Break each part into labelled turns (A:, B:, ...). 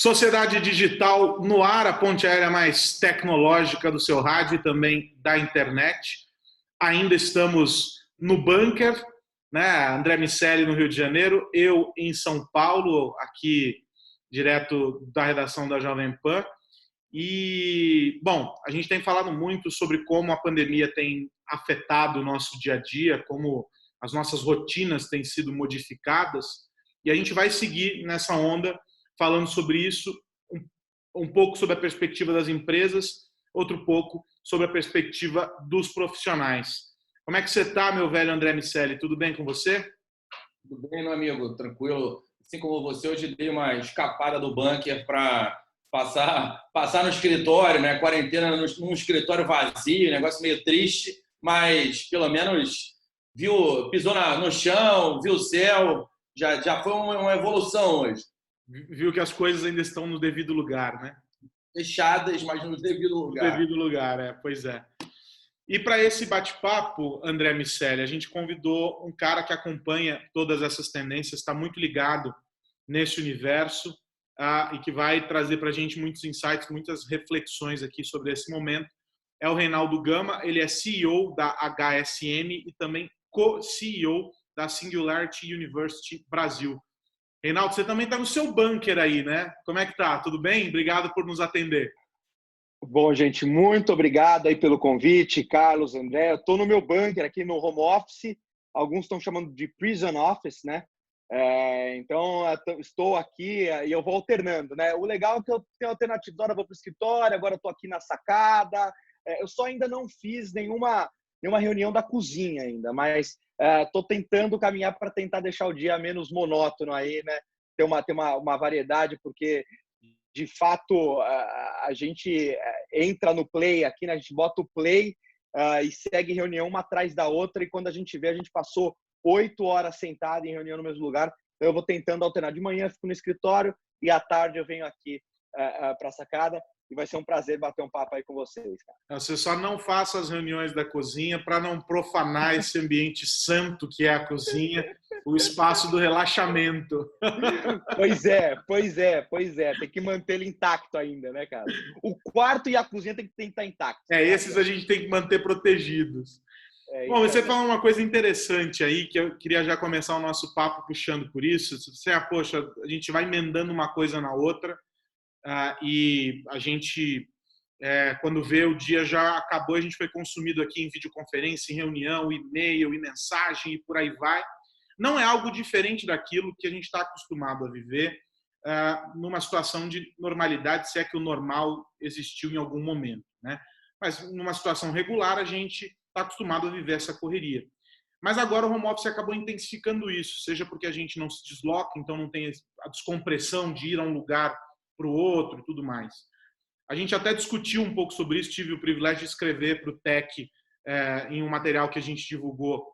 A: Sociedade Digital no ar, a ponte aérea mais tecnológica do seu rádio e também da internet. Ainda estamos no bunker, né? André Miceli no Rio de Janeiro, eu em São Paulo, aqui direto da redação da Jovem Pan. E, bom, a gente tem falado muito sobre como a pandemia tem afetado o nosso dia a dia, como as nossas rotinas têm sido modificadas, e a gente vai seguir nessa onda falando sobre isso, um pouco sobre a perspectiva das empresas, outro pouco sobre a perspectiva dos profissionais. Como é que você está, meu velho André Miceli? Tudo bem com você?
B: Tudo bem, meu amigo, tranquilo. Assim como você, hoje dei uma escapada do bunker para passar no escritório, né? Quarentena num escritório vazio, negócio meio triste, mas pelo menos pisou no chão, viu o céu, já foi uma evolução hoje.
A: Viu que as coisas ainda estão no devido lugar, né?
B: Fechadas, mas no devido lugar.
A: No devido lugar, pois é. E para esse bate-papo, André Miceli, a gente convidou um cara que acompanha todas essas tendências, está muito ligado nesse universo e que vai trazer para a gente muitos insights, muitas reflexões aqui sobre esse momento. É o Reinaldo Gama, ele é CEO da HSM e também co-CEO da Singularity University Brasil. Reinaldo, você também está no seu bunker aí, né? Como é que tá? Tudo bem? Obrigado por nos atender.
C: Bom, gente, muito obrigado aí pelo convite, Carlos, André. Eu estou no meu bunker aqui no home office, alguns estão chamando de prison office, né? Então, estou aqui e eu vou alternando, né? O legal é que eu tenho alternativa, agora eu vou para o escritório, agora eu estou aqui na sacada. Eu só ainda não fiz nenhuma reunião da cozinha ainda, mas estou tentando caminhar para tentar deixar o dia menos monótono aí, né? Ter uma variedade, porque de fato a gente entra no play aqui, né? A gente bota o play e segue reunião uma atrás da outra, e quando a gente vê, a gente passou 8 horas sentado em reunião no mesmo lugar. Então eu vou tentando alternar. De manhã eu fico no escritório e à tarde eu venho aqui para a sacada, e vai ser um prazer bater um papo aí com vocês, cara.
A: Você só não faça as reuniões da cozinha para não profanar esse ambiente santo que é a cozinha, o espaço do relaxamento.
C: Pois é. Tem que manter ele intacto ainda, né, cara? O quarto e a cozinha tem que estar intactos.
A: Esses a gente tem que manter protegidos. Bom, você falou uma coisa interessante aí, que eu queria já começar o nosso papo puxando por isso. Você, poxa, a gente vai emendando uma coisa na outra, e a gente, quando vê o dia já acabou, a gente foi consumido aqui em videoconferência, em reunião, e-mail, e mensagem, e por aí vai. Não é algo diferente daquilo que a gente está acostumado a viver numa situação de normalidade, se é que o normal existiu em algum momento, né? Mas numa situação regular, a gente está acostumado a viver essa correria. Mas agora o home office acabou intensificando isso, seja porque a gente não se desloca, então não tem a descompressão de ir a um lugar para o outro e tudo mais. A gente até discutiu um pouco sobre isso, tive o privilégio de escrever para o Tech em um material que a gente divulgou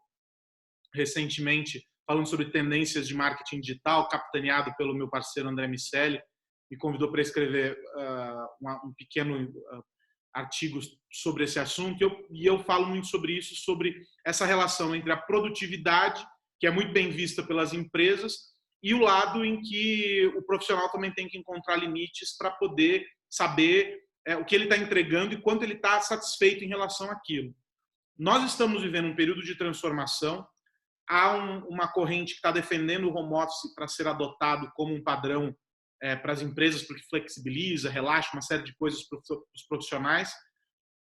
A: recentemente, falando sobre tendências de marketing digital, capitaneado pelo meu parceiro André Miceli, me convidou para escrever um pequeno artigo sobre esse assunto, e eu falo muito sobre isso, sobre essa relação entre a produtividade, que é muito bem vista pelas empresas, e o lado em que o profissional também tem que encontrar limites para poder saber o que ele está entregando e quanto ele está satisfeito em relação àquilo. Nós estamos vivendo um período de transformação. Há uma corrente que está defendendo o home office para ser adotado como um padrão para as empresas, porque flexibiliza, relaxa uma série de coisas para os profissionais,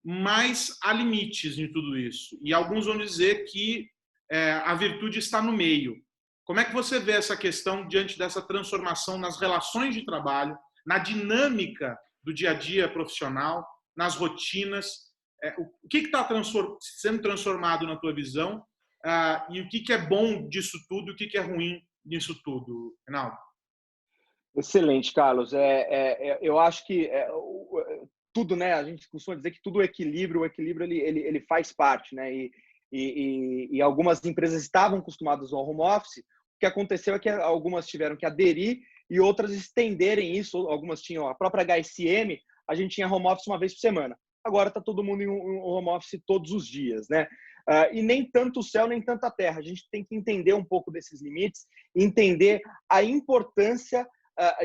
A: mas há limites em tudo isso. E alguns vão dizer que a virtude está no meio. Como é que você vê essa questão diante dessa transformação nas relações de trabalho, na dinâmica do dia a dia profissional, nas rotinas? O que está sendo transformado na tua visão? E o que é bom disso tudo e o que é ruim nisso tudo, Reinaldo?
C: Excelente, Carlos. Eu acho que tudo, né? A gente costuma dizer que tudo é equilíbrio, o equilíbrio ele faz parte, né? E algumas empresas estavam acostumadas ao home office. O que aconteceu é que algumas tiveram que aderir e outras estenderem isso. Algumas tinham a própria HSM, a gente tinha home office uma vez por semana. Agora está todo mundo em um home office todos os dias, né? E nem tanto o céu, nem tanto a terra. A gente tem que entender um pouco desses limites, entender a importância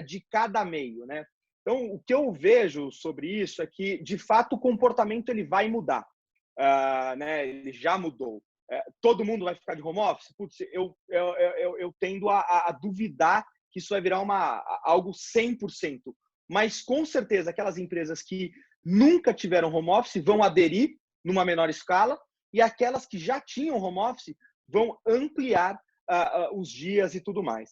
C: de cada meio, né? Então, o que eu vejo sobre isso é que, de fato, o comportamento ele vai mudar, né? Ele já mudou. Todo mundo vai ficar de home office? Putz, eu tendo a duvidar que isso vai virar algo 100%. Mas, com certeza, aquelas empresas que nunca tiveram home office vão aderir numa menor escala e aquelas que já tinham home office vão ampliar os dias e tudo mais.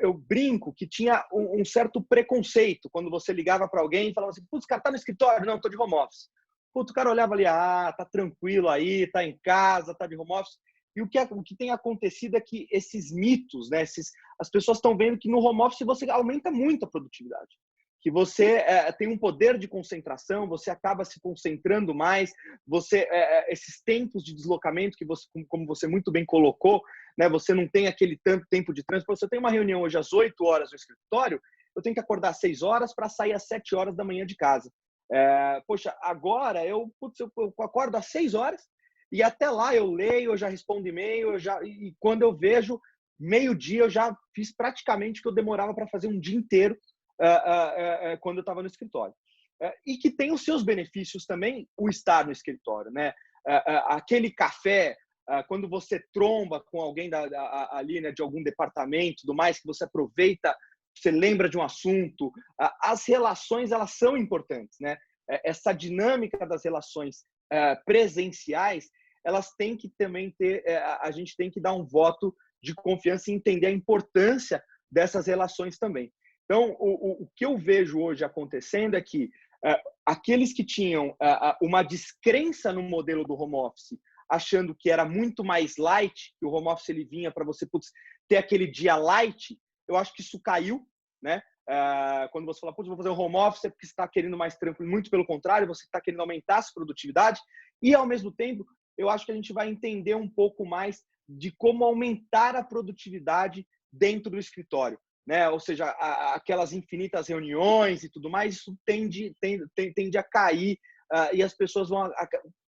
C: Eu brinco que tinha um certo preconceito quando você ligava para alguém e falava assim, putz, cara, tá no escritório? Não, tô de home office. Putz, o cara olhava ali, tá tranquilo aí, tá em casa, tá de home office. E o que tem acontecido é que esses mitos, né, as pessoas estão vendo que no home office você aumenta muito a produtividade. Que você tem um poder de concentração, você acaba se concentrando mais, esses tempos de deslocamento que você, como você muito bem colocou, né, você não tem aquele tanto tempo de trânsito. Se eu tenho uma reunião hoje às 8 horas no escritório, eu tenho que acordar às 6 horas para sair às 7 horas da manhã de casa. Poxa, agora eu acordo às 6 horas e até lá eu leio, eu já respondo e-mail, e quando eu vejo meio-dia eu já fiz praticamente o que eu demorava para fazer um dia inteiro quando eu estava no escritório. E que tem os seus benefícios também o estar no escritório, né? Aquele café, quando você tromba com alguém ali, né, de algum departamento, do mais, que você aproveita, você lembra de um assunto, as relações, elas são importantes, né? Essa dinâmica das relações presenciais, elas têm que também ter, a gente tem que dar um voto de confiança e entender a importância dessas relações também. Então, o que eu vejo hoje acontecendo é que aqueles que tinham uma descrença no modelo do home office, achando que era muito mais light, que o home office ele vinha para você ter aquele dia light, eu acho que isso caiu, né? Quando você fala, vou fazer um home office é porque você está querendo mais tranquilo, muito pelo contrário, você está querendo aumentar a sua produtividade e, ao mesmo tempo, eu acho que a gente vai entender um pouco mais de como aumentar a produtividade dentro do escritório, né? Ou seja, aquelas infinitas reuniões e tudo mais, isso tende a cair e as pessoas vão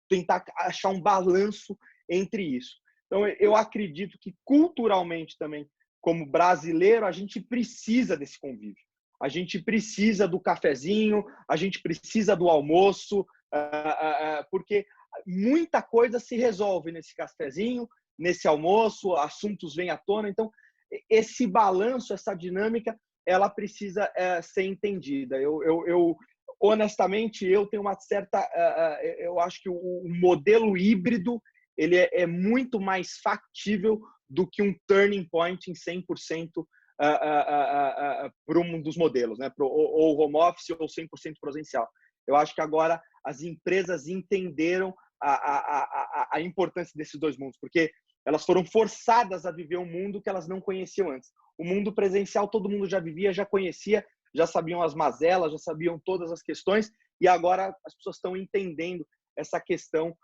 C: tentar achar um balanço entre isso. Então, eu acredito que culturalmente também, como brasileiro, a gente precisa desse convívio. A gente precisa do cafezinho, a gente precisa do almoço, porque muita coisa se resolve nesse cafezinho, nesse almoço, assuntos vêm à tona. Então, esse balanço, essa dinâmica, ela precisa ser entendida. Honestamente, eu tenho uma certa... eu acho que o modelo híbrido ele é muito mais factível do que um turning point em 100% para um dos modelos, né? Ou home office ou 100% presencial. Eu acho que agora as empresas entenderam a importância desses dois mundos, porque elas foram forçadas a viver um mundo que elas não conheciam antes. O mundo presencial todo mundo já vivia, já conhecia, já sabiam as mazelas, já sabiam todas as questões, e agora as pessoas estão entendendo essa questão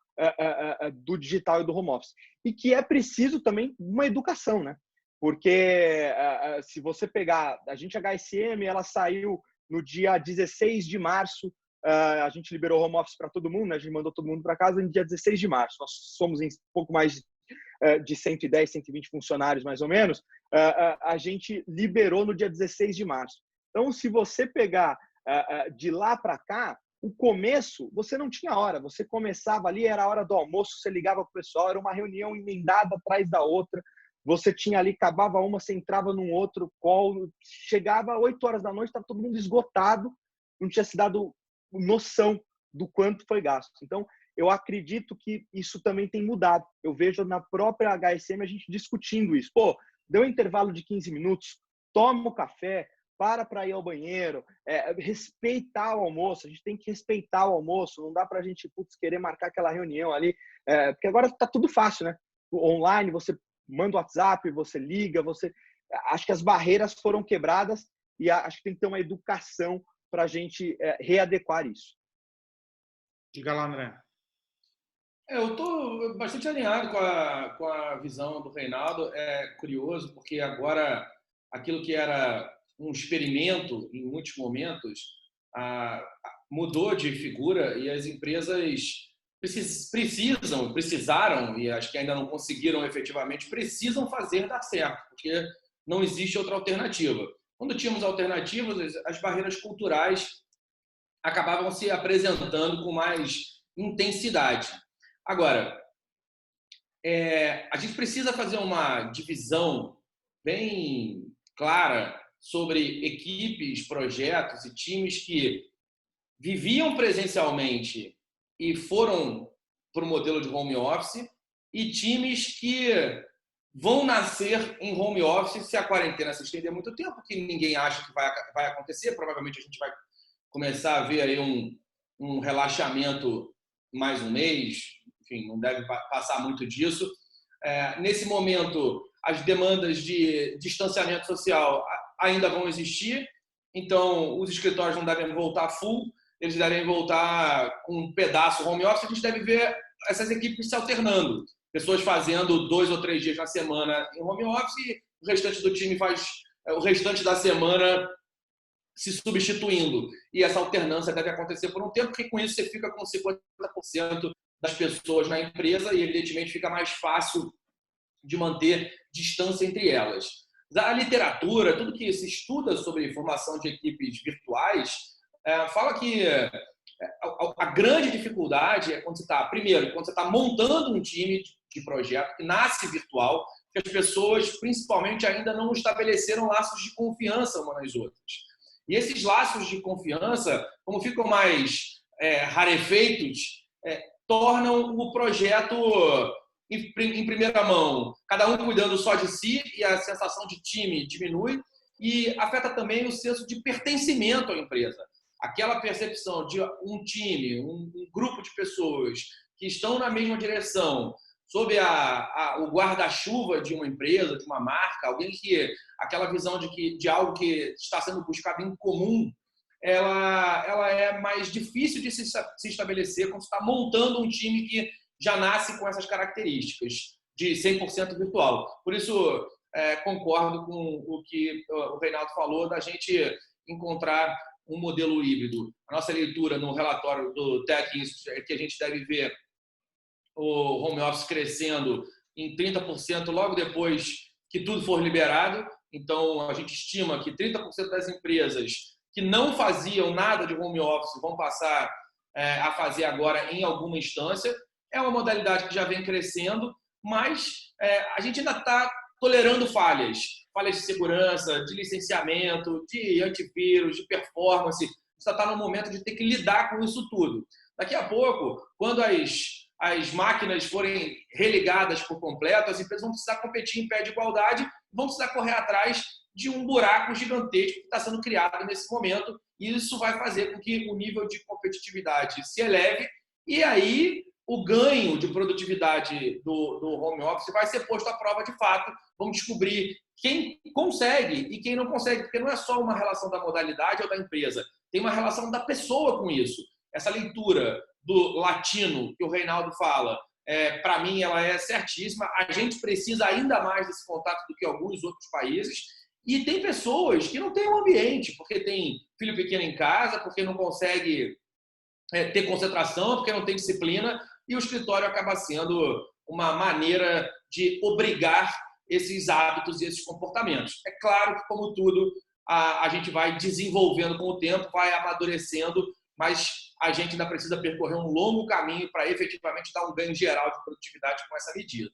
C: do digital e do home office. E que é preciso também uma educação, né? Porque se você pegar... A gente, a HSM, ela saiu no dia 16 de março, a gente liberou home office para todo mundo, né? A gente mandou todo mundo para casa no dia 16 de março. Nós somos em pouco mais de 110, 120 funcionários, mais ou menos. A gente liberou no dia 16 de março. Então, se você pegar de lá para cá, o começo, você não tinha hora. Você começava ali, era a hora do almoço, você ligava para o pessoal, era uma reunião emendada atrás da outra. Você tinha ali, acabava uma, você entrava num outro call, chegava 8 horas da noite, estava todo mundo esgotado, não tinha se dado noção do quanto foi gasto. Então, eu acredito que isso também tem mudado. Eu vejo na própria HSM a gente discutindo isso. Deu um intervalo de 15 minutos, toma o café, para ir ao banheiro, respeitar o almoço. A gente tem que respeitar o almoço. Não dá para a gente querer marcar aquela reunião ali, porque agora está tudo fácil, né? Online, você manda o WhatsApp, você liga, acho que as barreiras foram quebradas e acho que tem que ter uma educação para a gente readequar isso.
A: Diga lá, André.
B: Eu estou bastante alinhado com a visão do Reinaldo. É curioso, porque agora aquilo que era um experimento em muitos momentos mudou de figura e as empresas precisaram, e acho que ainda não conseguiram efetivamente, precisam fazer dar certo, porque não existe outra alternativa. Quando tínhamos alternativas, as barreiras culturais acabavam se apresentando com mais intensidade. Agora, a gente precisa fazer uma divisão bem clara sobre equipes, projetos e times que viviam presencialmente e foram para o modelo de home office e times que vão nascer em home office se a quarentena se estender muito tempo, que ninguém acha que vai acontecer. Provavelmente a gente vai começar a ver aí um relaxamento mais um mês, enfim, não deve passar muito disso. Nesse momento, as demandas de distanciamento social ainda vão existir, então os escritórios não devem voltar full, eles devem voltar com um pedaço home office. A gente deve ver essas equipes se alternando, pessoas fazendo 2 ou 3 dias na semana em home office, e o restante do time faz o restante da semana se substituindo. E essa alternância deve acontecer por um tempo, porque com isso você fica com 50% das pessoas na empresa e, evidentemente, fica mais fácil de manter distância entre elas. A literatura, tudo que se estuda sobre formação de equipes virtuais, fala que a grande dificuldade é quando você está montando um time de projeto que nasce virtual, que as pessoas, principalmente, ainda não estabeleceram laços de confiança umas nas outras. E esses laços de confiança, como ficam mais rarefeitos, tornam o projeto em primeira mão, cada um cuidando só de si, e a sensação de time diminui, e afeta também o senso de pertencimento à empresa. Aquela percepção de um time, um grupo de pessoas que estão na mesma direção, sob o guarda-chuva de uma empresa, de uma marca, aquela visão de algo que está sendo buscado em comum, ela é mais difícil de se estabelecer quando você está montando um time que já nasce com essas características de 100% virtual. Por isso, concordo com o que o Reinaldo falou, da gente encontrar um modelo híbrido. A nossa leitura no relatório do Tech Institute é que a gente deve ver o home office crescendo em 30% logo depois que tudo for liberado. Então, a gente estima que 30% das empresas que não faziam nada de home office vão passar a fazer agora em alguma instância. É uma modalidade que já vem crescendo, mas a gente ainda está tolerando falhas de segurança, de licenciamento, de antivírus, de performance. Você está no momento de ter que lidar com isso tudo. Daqui a pouco, quando as máquinas forem religadas por completo, as empresas vão precisar competir em pé de igualdade, vão precisar correr atrás de um buraco gigantesco que está sendo criado nesse momento, e isso vai fazer com que o nível de competitividade se eleve, e aí o ganho de produtividade do home office vai ser posto à prova de fato. Vamos descobrir quem consegue e quem não consegue, porque não é só uma relação da modalidade ou da empresa, tem uma relação da pessoa com isso. Essa leitura do latino que o Reinaldo fala, para mim, ela é certíssima. A gente precisa ainda mais desse contato do que alguns outros países. E tem pessoas que não têm um ambiente, porque tem filho pequeno em casa, porque não consegue ter concentração, porque não tem disciplina, e o escritório acaba sendo uma maneira de obrigar esses hábitos e esses comportamentos. É claro que, como tudo, a gente vai desenvolvendo com o tempo, vai amadurecendo, mas a gente ainda precisa percorrer um longo caminho para efetivamente dar um ganho geral de produtividade com essa medida.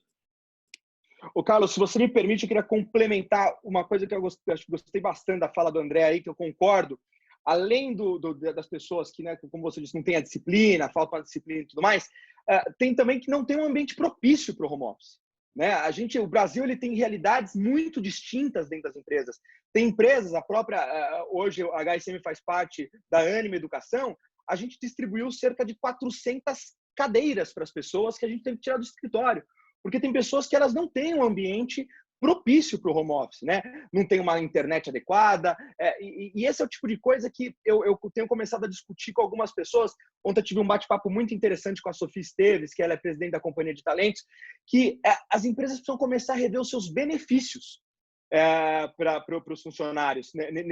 C: Ô, Carlos, se você me permite, eu queria complementar uma coisa que eu gostei bastante da fala do André aí, que eu concordo. Além das pessoas que, né, como você disse, não tem a disciplina, falta a disciplina e tudo mais, tem também que não tem um ambiente propício para o home office. Né? O Brasil, ele tem realidades muito distintas dentro das empresas. Tem empresas, hoje a HSM faz parte da Anima Educação, a gente distribuiu cerca de 400 cadeiras para as pessoas que a gente teve que tirar do escritório. Porque tem pessoas que elas não têm um ambiente propício para o home office, né? Não tem uma internet adequada, e esse é o tipo de coisa que eu tenho começado a discutir com algumas pessoas. Ontem eu tive um bate-papo muito interessante com a Sofia Esteves, que ela é presidente da Companhia de Talentos, que as empresas precisam começar a rever os seus benefícios para os funcionários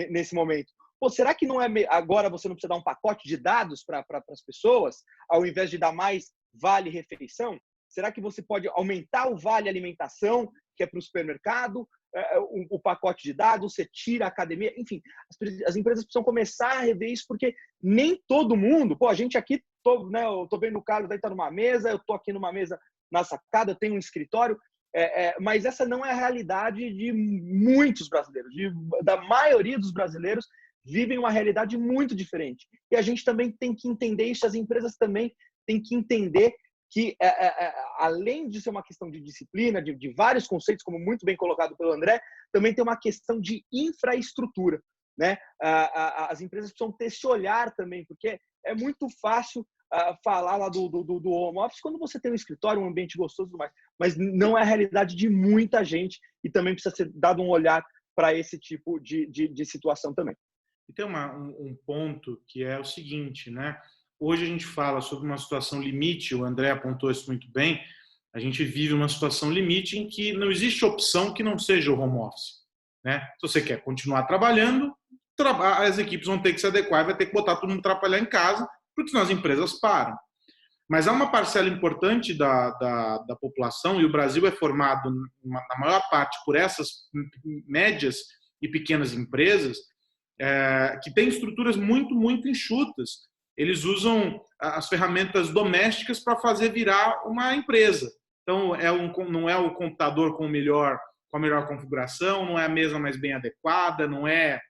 C: nesse momento. Pô, será que não é agora você não precisa dar um pacote de dados para as pessoas, ao invés de dar mais vale-refeição? Será que você pode aumentar o vale alimentação que é para o supermercado, o pacote de dados, você tira a academia, enfim, as empresas precisam começar a rever isso, porque nem todo mundo, a gente aqui, eu tô vendo o Carlos aí tá numa mesa, eu tô aqui numa mesa na sacada, eu tenho um escritório, mas essa não é a realidade de muitos brasileiros, da maioria dos brasileiros vivem uma realidade muito diferente. E a gente também tem que entender isso, as empresas também têm que entender que, além de ser uma questão de disciplina, de vários conceitos, como muito bem colocado pelo André, também tem uma questão de infraestrutura, né? As empresas precisam ter esse olhar também, porque é muito fácil falar lá do home office quando você tem um escritório, um ambiente gostoso e tudo mais, mas não é a realidade de muita gente e também precisa ser dado um olhar para esse tipo de situação também.
A: E tem um ponto que é o seguinte, né? Hoje a gente fala sobre uma situação limite, o André apontou isso muito bem, a gente vive uma situação limite em que não existe opção que não seja o home office, né? Se você quer continuar trabalhando, as equipes vão ter que se adequar e vai ter que botar todo mundo trabalhar em casa, porque senão as empresas param. Mas há uma parcela importante da população, e o Brasil é formado, na maior parte, por essas médias e pequenas empresas, que têm estruturas muito, muito enxutas. Eles usam as ferramentas domésticas para fazer virar uma empresa. Então, não é o computador com a melhor configuração, não é a mesa mais bem adequada, não é...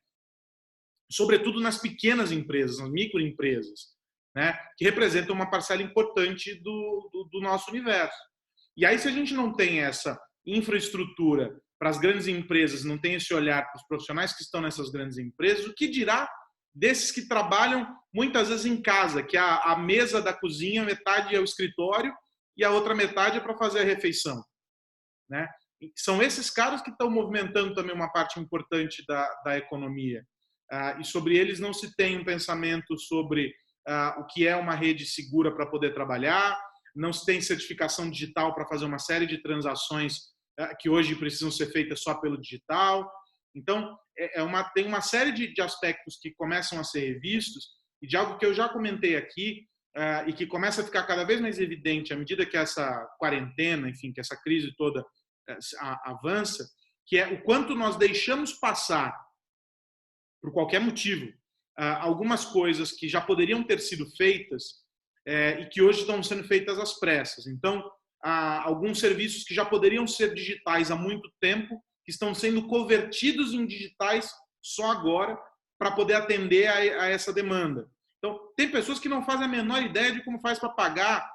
A: Sobretudo nas pequenas empresas, nas microempresas, né, que representam uma parcela importante do nosso universo. E aí, se a gente não tem essa infraestrutura para as grandes empresas, não tem esse olhar para os profissionais que estão nessas grandes empresas, o que dirá desses que trabalham muitas vezes em casa, que a mesa da cozinha, metade é o escritório e a outra metade é para fazer a refeição, né? São esses caras que estão movimentando também uma parte importante da economia. E sobre eles não se tem um pensamento sobre o que é uma rede segura para poder trabalhar, não se tem certificação digital para fazer uma série de transações que hoje precisam ser feitas só pelo digital. Então, tem uma série de aspectos que começam a ser revistos e de algo que eu já comentei aqui e que começa a ficar cada vez mais evidente à medida que essa quarentena, enfim, que essa crise toda avança, que é o quanto nós deixamos passar, por qualquer motivo, algumas coisas que já poderiam ter sido feitas e que hoje estão sendo feitas às pressas. Então, alguns serviços que já poderiam ser digitais há muito tempo, que estão sendo convertidos em digitais só agora para poder atender a essa demanda. Então, tem pessoas que não fazem a menor ideia de como faz para pagar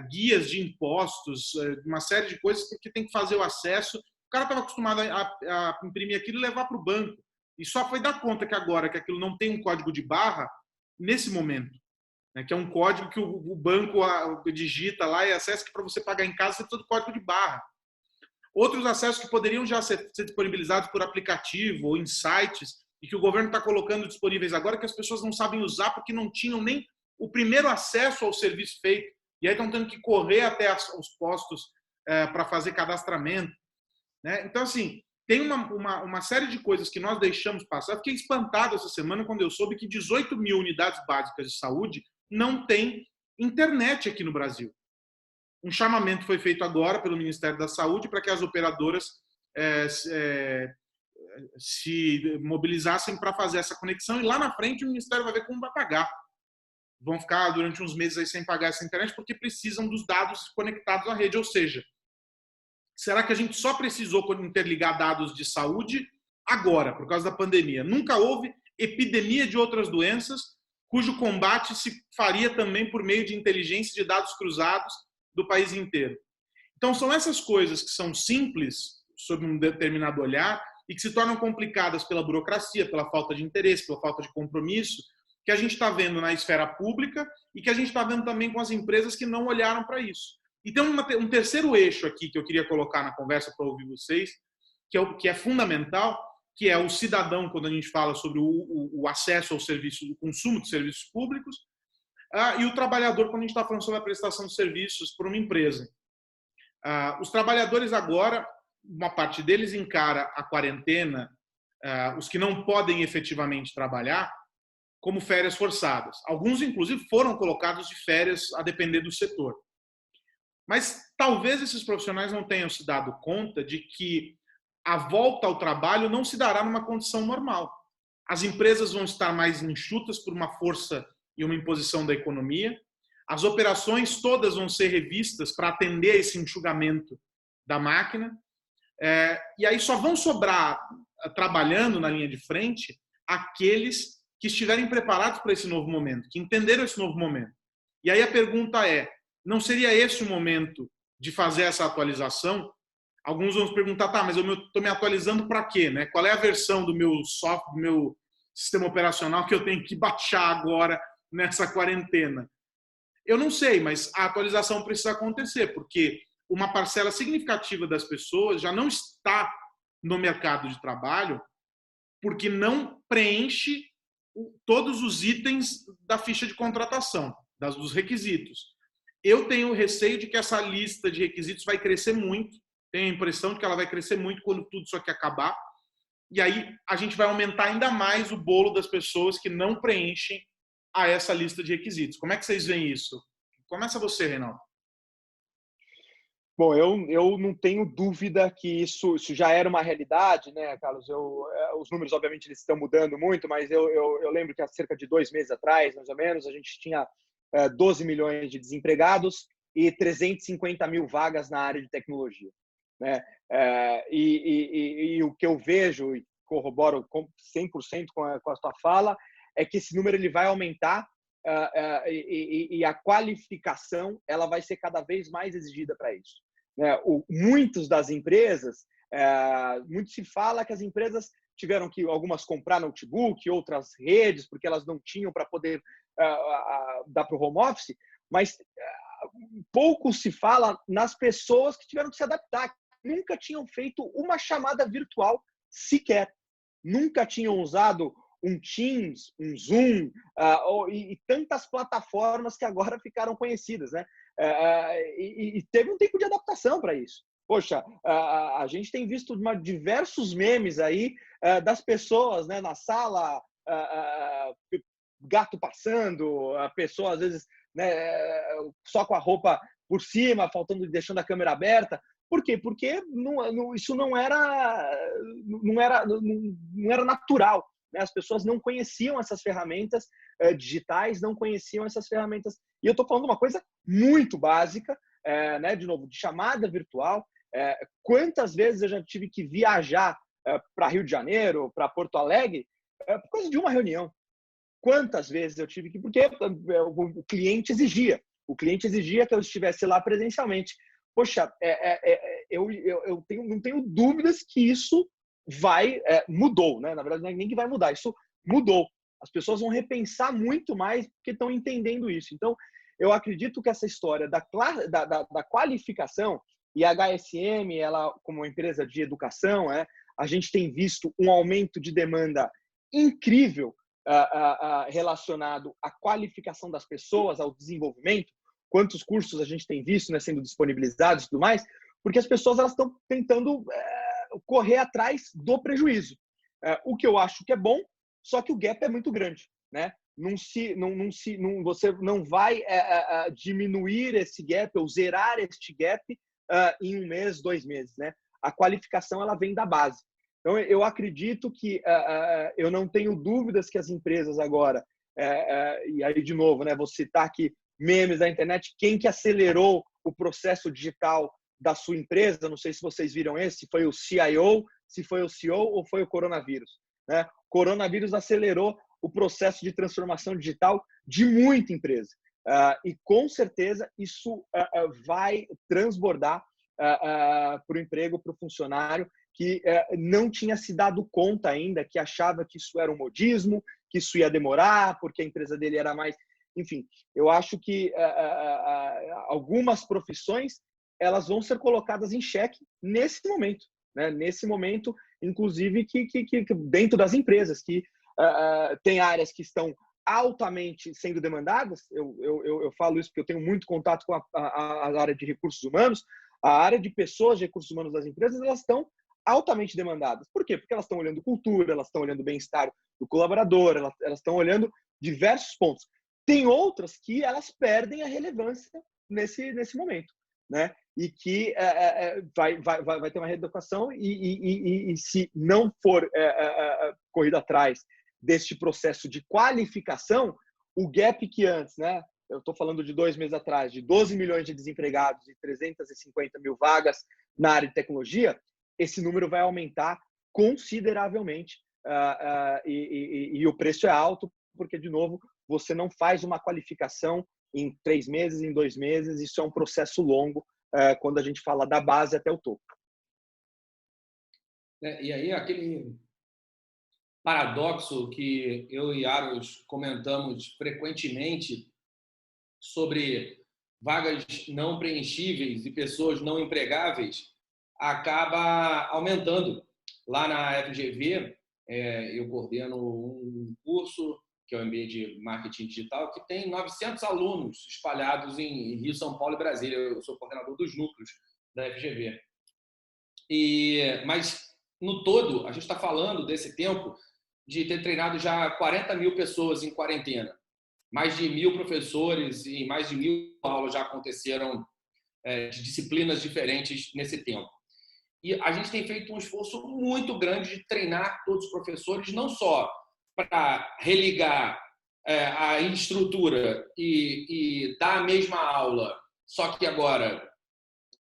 A: guias de impostos, uma série de coisas que tem que fazer o acesso. O cara estava acostumado a imprimir aquilo e levar para o banco. E só foi dar conta que agora que aquilo não tem um código de barra nesse momento, né, que é um código que o banco digita lá e acessa, que para você pagar em casa você precisa do código de barra. Outros acessos que poderiam já ser disponibilizados por aplicativo ou em sites e que o governo está colocando disponíveis agora que as pessoas não sabem usar porque não tinham nem o primeiro acesso ao serviço feito. E aí estão tendo que correr até os postos para fazer cadastramento, né? Então, assim, tem uma série de coisas que nós deixamos passar. Eu fiquei espantado essa semana quando eu soube que 18 mil unidades básicas de saúde não têm internet aqui no Brasil. Um chamamento foi feito agora pelo Ministério da Saúde para que as operadoras se mobilizassem para fazer essa conexão e lá na frente o Ministério vai ver como vai pagar. Vão ficar durante uns meses aí sem pagar essa internet porque precisam dos dados conectados à rede. Ou seja, será que a gente só precisou interligar dados de saúde agora, por causa da pandemia? Nunca houve epidemia de outras doenças cujo combate se faria também por meio de inteligência de dados cruzados do país inteiro. Então, são essas coisas que são simples, sob um determinado olhar, e que se tornam complicadas pela burocracia, pela falta de interesse, pela falta de compromisso, que a gente está vendo na esfera pública e que a gente está vendo também com as empresas que não olharam para isso. E tem um terceiro eixo aqui que eu queria colocar na conversa para ouvir vocês, que é fundamental, que é o cidadão, quando a gente fala sobre o acesso ao serviço, o consumo de serviços públicos, e o trabalhador, quando a gente está falando sobre a prestação de serviços por uma empresa. Os trabalhadores agora, uma parte deles encara a quarentena, os que não podem efetivamente trabalhar, como férias forçadas. Alguns, inclusive, foram colocados de férias a depender do setor. Mas talvez esses profissionais não tenham se dado conta de que a volta ao trabalho não se dará numa condição normal. As empresas vão estar mais enxutas por uma força e uma imposição da economia. As operações todas vão ser revistas para atender esse enxugamento da máquina. E aí só vão sobrar, trabalhando na linha de frente, aqueles que estiverem preparados para esse novo momento, que entenderam esse novo momento. E aí a pergunta é, não seria esse o momento de fazer essa atualização? Alguns vão perguntar, tá, mas eu estou me atualizando para quê? Né? Qual é a versão do meu software, do meu sistema operacional que eu tenho que baixar agora nessa quarentena? Eu não sei, mas a atualização precisa acontecer, porque uma parcela significativa das pessoas já não está no mercado de trabalho porque não preenche todos os itens da ficha de contratação, dos requisitos. Eu tenho receio de que essa lista de requisitos vai crescer muito, tenho a impressão de que ela vai crescer muito quando tudo isso aqui acabar, e aí a gente vai aumentar ainda mais o bolo das pessoas que não preenchem a essa lista de requisitos. Como é que vocês veem isso? Começa você, Reinaldo.
C: Bom, eu não tenho dúvida que isso já era uma realidade, né, Carlos? Os números, obviamente, eles estão mudando muito, mas eu lembro que há cerca de 2 meses atrás, mais ou menos, a gente tinha 12 milhões de desempregados e 350 mil vagas na área de tecnologia, né? E o que eu vejo, e corroboro 100% com a tua fala, é que esse número ele vai aumentar e a qualificação ela vai ser cada vez mais exigida para isso. Muitas das empresas, muito se fala que as empresas tiveram que algumas comprar notebook, outras redes, porque elas não tinham para poder dar para o home office, mas pouco se fala nas pessoas que tiveram que se adaptar, nunca tinham feito uma chamada virtual sequer, nunca tinham usado um Teams, um Zoom e tantas plataformas que agora ficaram conhecidas, né? E teve um tempo de adaptação para isso. Poxa, a gente tem visto diversos memes aí das pessoas, né, na sala, gato passando, a pessoa às vezes, né, só com a roupa por cima, deixando a câmera aberta. Por quê? Porque isso não era natural. As pessoas não conheciam essas ferramentas digitais, não conheciam essas ferramentas. E eu estou falando uma coisa muito básica, né, de novo, de chamada virtual. Quantas vezes eu já tive que viajar para Rio de Janeiro, para Porto Alegre, por causa de uma reunião? Quantas vezes eu tive que... Porque o cliente exigia. O cliente exigia que eu estivesse lá presencialmente. Poxa, eu não tenho dúvidas que isso mudou, né? Na verdade, não é nem que vai mudar, isso mudou. As pessoas vão repensar muito mais porque estão entendendo isso. Então, eu acredito que essa história da qualificação, e a HSM, ela como empresa de educação, a gente tem visto um aumento de demanda incrível relacionado à qualificação das pessoas, ao desenvolvimento. Quantos cursos a gente tem visto, né, sendo disponibilizados e tudo mais, porque as pessoas elas estão tentando correr atrás do prejuízo. O que eu acho que é bom, só que o gap é muito grande, né? Você não vai diminuir esse gap ou zerar este gap em 1 mês, 2 meses, né? A qualificação ela vem da base. Então, eu acredito que eu não tenho dúvidas que as empresas agora, e aí de novo, né? Vou citar aqui memes da internet, quem que acelerou o processo digital da sua empresa, não sei se vocês viram se foi o CIO, se foi o CEO ou foi o coronavírus, né? O coronavírus acelerou o processo de transformação digital de muita empresa. E com certeza isso vai transbordar para o emprego, para o funcionário que não tinha se dado conta ainda, que achava que isso era um modismo, que isso ia demorar, porque a empresa dele era mais... Enfim, eu acho que algumas profissões elas vão ser colocadas em xeque nesse momento, né? Nesse momento, inclusive, que dentro das empresas, que tem áreas que estão altamente sendo demandadas. Eu falo isso porque eu tenho muito contato com a área de recursos humanos. A área de pessoas de recursos humanos das empresas, elas estão altamente demandadas. Por quê? Porque elas estão olhando cultura, elas estão olhando bem-estar do colaborador, elas estão olhando diversos pontos. Tem outras que elas perdem a relevância nesse momento. né? E que vai ter uma reeducação e se não for corrido atrás deste processo de qualificação, o gap que antes, né? Eu estou falando de 2 meses atrás, de 12 milhões de desempregados e 350 mil vagas na área de tecnologia, esse número vai aumentar consideravelmente e o preço é alto porque, de novo, você não faz uma qualificação em 3 meses, em 2 meses, isso é um processo longo quando a gente fala da base até o topo.
B: E aí, aquele paradoxo que eu e Aros comentamos frequentemente sobre vagas não preenchíveis e pessoas não empregáveis acaba aumentando. Lá na FGV, eu coordeno um curso, que é o MBA de Marketing Digital, que tem 900 alunos espalhados em Rio, São Paulo e Brasília. Eu sou coordenador dos núcleos da FGV. Mas, no todo, a gente está falando desse tempo de ter treinado já 40 mil pessoas em quarentena. Mais de 1.000 professores e mais de 1.000 aulas já aconteceram de disciplinas diferentes nesse tempo. E a gente tem feito um esforço muito grande de treinar todos os professores, não só para religar a estrutura e dar a mesma aula, só que agora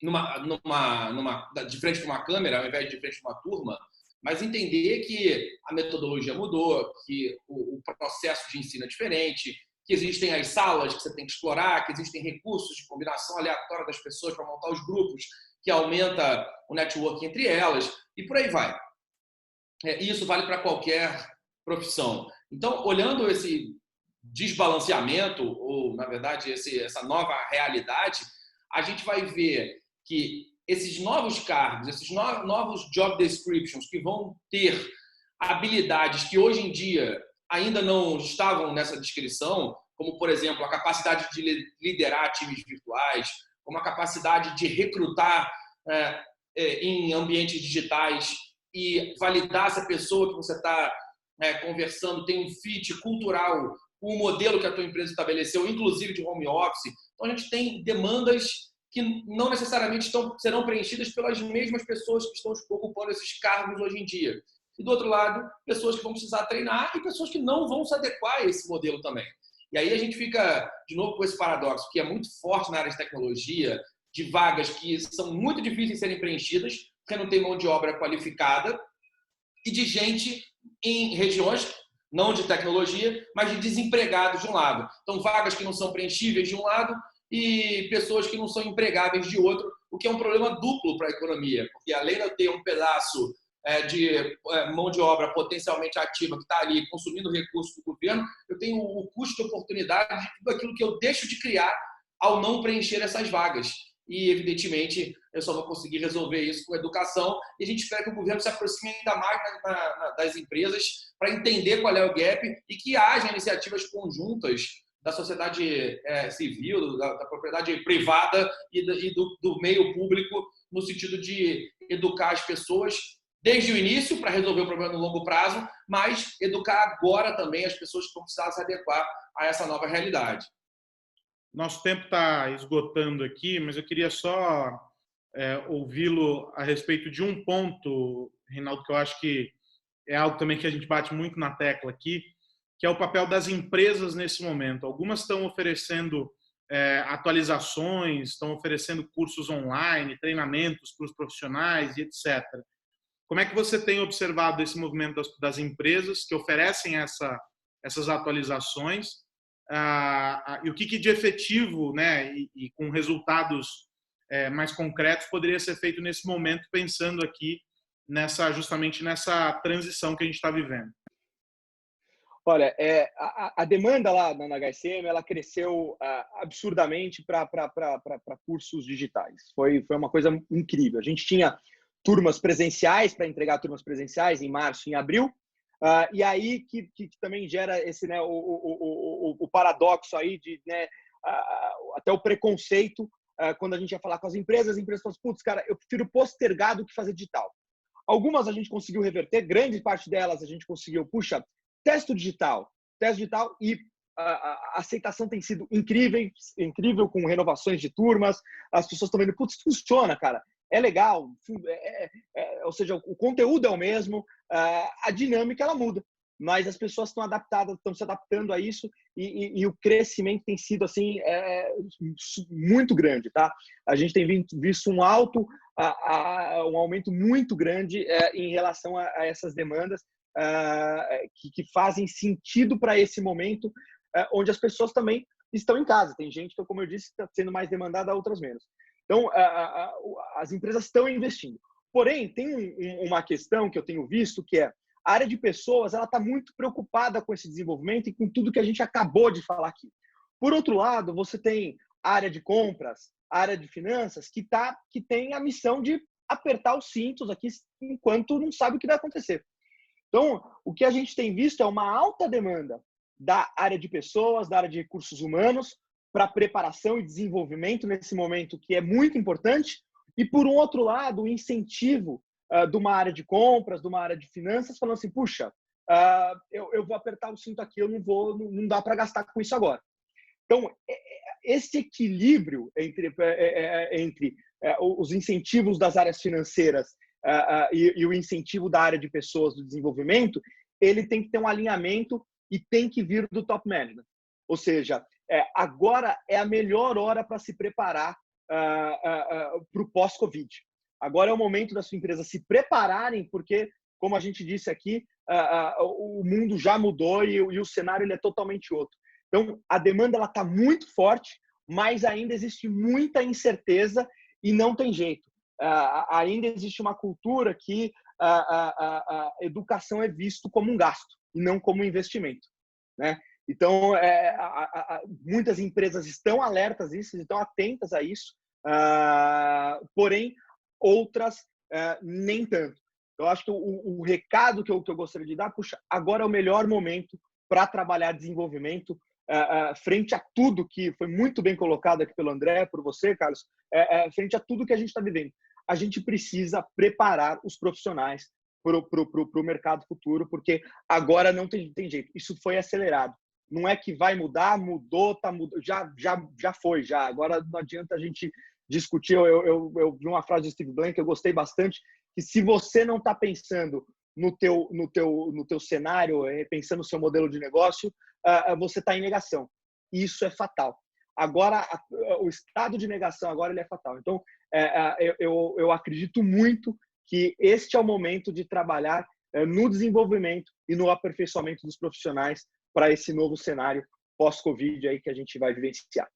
B: de frente para uma câmera, ao invés de frente para uma turma, mas entender que a metodologia mudou, que o processo de ensino é diferente, que existem as salas que você tem que explorar, que existem recursos de combinação aleatória das pessoas para montar os grupos, que aumenta o network entre elas, e por aí vai. E isso vale para qualquer profissão. Então, olhando esse desbalanceamento, ou, na verdade, essa nova realidade, a gente vai ver que esses novos cargos, esses novos job descriptions que vão ter habilidades que hoje em dia ainda não estavam nessa descrição, como, por exemplo, a capacidade de liderar times virtuais, como a capacidade de recrutar em ambientes digitais e validar se a pessoa que você está conversando tem um fit cultural com o modelo que a tua empresa estabeleceu, inclusive de home office. Então, a gente tem demandas que não necessariamente serão preenchidas pelas mesmas pessoas que estão ocupando esses cargos hoje em dia. E, do outro lado, pessoas que vão precisar treinar e pessoas que não vão se adequar a esse modelo também. E aí a gente fica, de novo, com esse paradoxo, que é muito forte na área de tecnologia, de vagas que são muito difíceis de serem preenchidas, porque não tem mão de obra qualificada, e de gente em regiões, não de tecnologia, mas de desempregados de um lado. Então, vagas que não são preenchíveis de um lado e pessoas que não são empregáveis de outro, o que é um problema duplo para a economia, porque além de eu ter um pedaço de mão de obra potencialmente ativa que está ali consumindo recursos do governo, eu tenho o custo de oportunidade de tudo aquilo que eu deixo de criar ao não preencher essas vagas. E, evidentemente, eu só vou conseguir resolver isso com educação e a gente espera que o governo se aproxime ainda mais das empresas para entender qual é o gap e que haja iniciativas conjuntas da sociedade civil, da propriedade privada e do meio público no sentido de educar as pessoas desde o início para resolver o problema no longo prazo, mas educar agora também as pessoas que vão precisar se adequar a essa nova realidade.
A: Nosso tempo está esgotando aqui, mas eu queria só ouvi-lo a respeito de um ponto, Reinaldo, que eu acho que é algo também que a gente bate muito na tecla aqui, que é o papel das empresas nesse momento. Algumas estão oferecendo atualizações, estão oferecendo cursos online, treinamentos para os profissionais e etc. Como é que você tem observado esse movimento das empresas que oferecem essas atualizações? E o que de efetivo, né, e com resultados mais concretos poderia ser feito nesse momento, pensando aqui justamente nessa transição que a gente está vivendo?
C: Olha, a demanda lá na HSM ela cresceu absurdamente para cursos digitais. Foi uma coisa incrível. A gente tinha turmas presenciais para entregar turmas presenciais em março e em abril. E aí que também gera esse, né, o paradoxo aí de, né, até o preconceito quando a gente ia falar com as empresas falam assim, putz, cara, eu prefiro postergar do que fazer digital. Algumas a gente conseguiu reverter, grande parte delas a gente conseguiu, teste digital e a aceitação tem sido incrível com renovações de turmas, as pessoas estão vendo, putz, funciona, cara, é legal, ou seja, o conteúdo é o mesmo, a dinâmica ela muda, mas as pessoas estão adaptadas, estão se adaptando a isso e o crescimento tem sido assim muito grande, tá? A gente tem visto um aumento muito grande em relação a essas demandas que fazem sentido para esse momento, onde as pessoas também estão em casa. Tem gente que, como eu disse, está sendo mais demandada, outras menos. Então, as empresas estão investindo. Porém, tem uma questão que eu tenho visto, que é a área de pessoas, ela está muito preocupada com esse desenvolvimento e com tudo que a gente acabou de falar aqui. Por outro lado, você tem a área de compras, a área de finanças, que tem a missão de apertar os cintos aqui enquanto não sabe o que vai acontecer. Então, o que a gente tem visto é uma alta demanda da área de pessoas, da área de recursos humanos, para preparação e desenvolvimento nesse momento que é muito importante. E, por um outro lado, o incentivo de uma área de compras, de uma área de finanças, falando assim, puxa, eu vou apertar o cinto aqui, não dá para gastar com isso agora. Então, esse equilíbrio entre os incentivos das áreas financeiras e o incentivo da área de pessoas do desenvolvimento, ele tem que ter um alinhamento e tem que vir do top management. Ou seja, agora é a melhor hora para se preparar para o pós-Covid. Agora é o momento da sua empresa se prepararem, porque, como a gente disse aqui, o mundo já mudou e o cenário ele é totalmente outro. Então, a demanda está muito forte, mas ainda existe muita incerteza e não tem jeito. Ainda existe uma cultura que a educação é visto como um gasto e não como um investimento, né? Então, muitas empresas estão alertas a isso, estão atentas a isso, porém, outras nem tanto. Eu acho que o recado que eu gostaria de dar, puxa, agora é o melhor momento para trabalhar desenvolvimento, frente a tudo que foi muito bem colocado aqui pelo André, por você, Carlos, frente a tudo que a gente está vivendo. A gente precisa preparar os profissionais para o mercado futuro, porque agora não tem jeito. Isso foi acelerado. Não é que vai mudar, mudou, já foi. Agora não adianta a gente discutir. Eu vi uma frase do Steve Blank que eu gostei bastante, que se você não está pensando no teu cenário, pensando no seu modelo de negócio, você está em negação. Isso é fatal. Agora, o estado de negação agora ele é fatal. Então, eu acredito muito que este é o momento de trabalhar no desenvolvimento e no aperfeiçoamento dos profissionais para esse novo cenário pós-Covid aí que a gente vai vivenciar.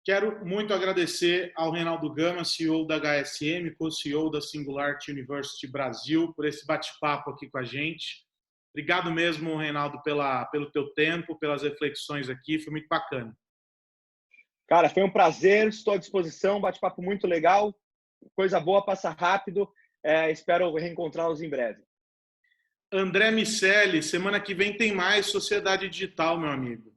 A: Quero muito agradecer ao Reinaldo Gama, CEO da HSM, co-CEO da Singularity University Brasil, por esse bate-papo aqui com a gente. Obrigado mesmo, Reinaldo, pelo teu tempo, pelas reflexões aqui, foi muito bacana.
C: Cara, foi um prazer, estou à disposição, bate-papo muito legal, coisa boa, passa rápido, espero reencontrá-los em breve.
A: André Miceli, semana que vem tem mais Sociedade Digital, meu amigo.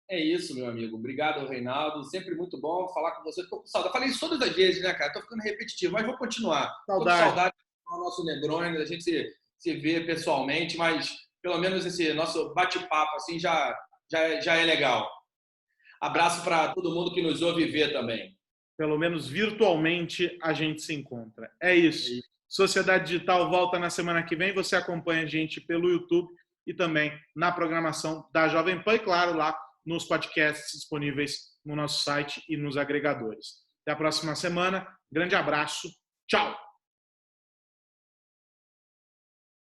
B: É isso, meu amigo. Obrigado, Reinaldo. Sempre muito bom falar com você. Estou com saudade. Falei isso todas as vezes, né, cara? Estou ficando repetitivo, mas vou continuar. Estou com saudade do nosso Negroni, da gente se ver pessoalmente, mas pelo menos esse nosso bate-papo assim, já é legal. Abraço para todo mundo que nos ouve ver também.
A: Pelo menos virtualmente a gente se encontra. É isso. Sociedade Digital volta na semana que vem. Você acompanha a gente pelo YouTube e também na programação da Jovem Pan e, claro, lá nos podcasts disponíveis no nosso site e nos agregadores. Até a próxima semana. Grande abraço. Tchau!